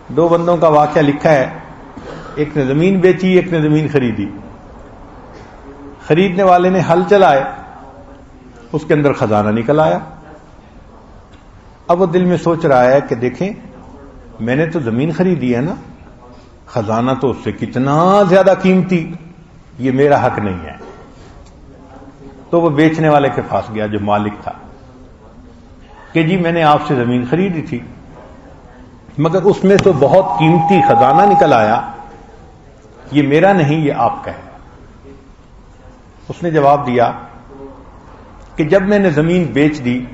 دو بندوں کا واقعہ لکھا ہے، ایک نے زمین بیچی، ایک نے زمین خریدی۔ خریدنے والے نے ہل چلائے، اس کے اندر خزانہ نکل آیا۔ اب وہ دل میں سوچ رہا ہے کہ دیکھیں میں نے تو زمین خریدی ہے نا، خزانہ تو اس سے کتنا زیادہ قیمتی، یہ میرا حق نہیں ہے۔ تو وہ بیچنے والے کے پاس گیا جو مالک تھا کہ جی میں نے آپ سے زمین خریدی تھی، مگر اس میں تو بہت قیمتی خزانہ نکل آیا، یہ میرا نہیں، یہ آپ کا ہے۔ اس نے جواب دیا کہ جب میں نے زمین بیچ دی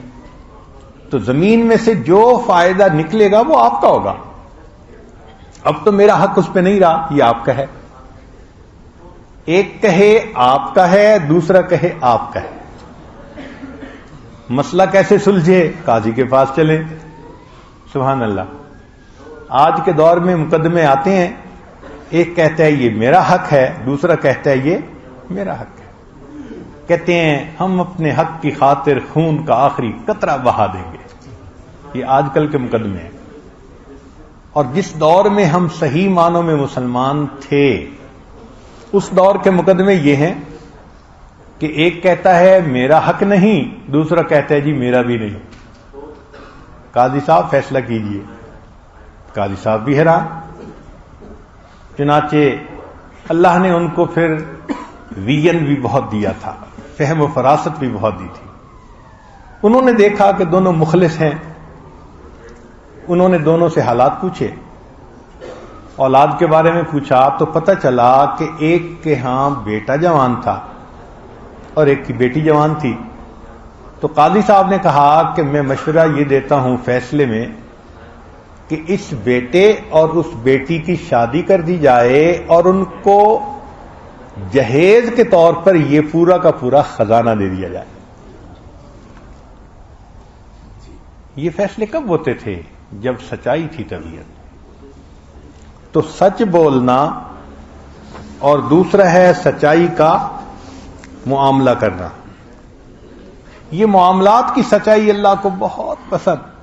تو زمین میں سے جو فائدہ نکلے گا وہ آپ کا ہوگا، اب تو میرا حق اس پہ نہیں رہا، یہ آپ کا ہے۔ ایک کہے آپ کا ہے، دوسرا کہے آپ کا ہے، مسئلہ کیسے سلجھے؟ قاضی کے پاس چلیں۔ سبحان اللہ، آج کے دور میں مقدمے آتے ہیں، ایک کہتا ہے یہ میرا حق ہے، دوسرا کہتا ہے یہ میرا حق ہے۔ کہتے ہیں ہم اپنے حق کی خاطر خون کا آخری قطرہ بہا دیں گے، یہ آج کل کے مقدمے ہیں۔ اور جس دور میں ہم صحیح معنوں میں مسلمان تھے، اس دور کے مقدمے یہ ہیں کہ ایک کہتا ہے میرا حق نہیں، دوسرا کہتا ہے جی میرا بھی نہیں، قاضی صاحب فیصلہ کیجئے۔ قاضی صاحب بھی حیران، چنانچہ اللہ نے ان کو پھر ویژن بھی بہت دیا تھا، فہم و فراست بھی بہت دی تھی۔ انہوں نے دیکھا کہ دونوں مخلص ہیں، انہوں نے دونوں سے حالات پوچھے، اولاد کے بارے میں پوچھا تو پتہ چلا کہ ایک کے ہاں بیٹا جوان تھا اور ایک کی بیٹی جوان تھی۔ تو قاضی صاحب نے کہا کہ میں مشورہ یہ دیتا ہوں فیصلے میں کہ اس بیٹے اور اس بیٹی کی شادی کر دی جائے اور ان کو جہیز کے طور پر یہ پورا کا پورا خزانہ دے دیا جائے۔ یہ فیصلے کب ہوتے تھے؟ جب سچائی تھی طبیعت۔ تو سچ بولنا اور دوسرا ہے سچائی کا معاملہ کرنا۔ یہ معاملات کی سچائی اللہ کو بہت پسند۔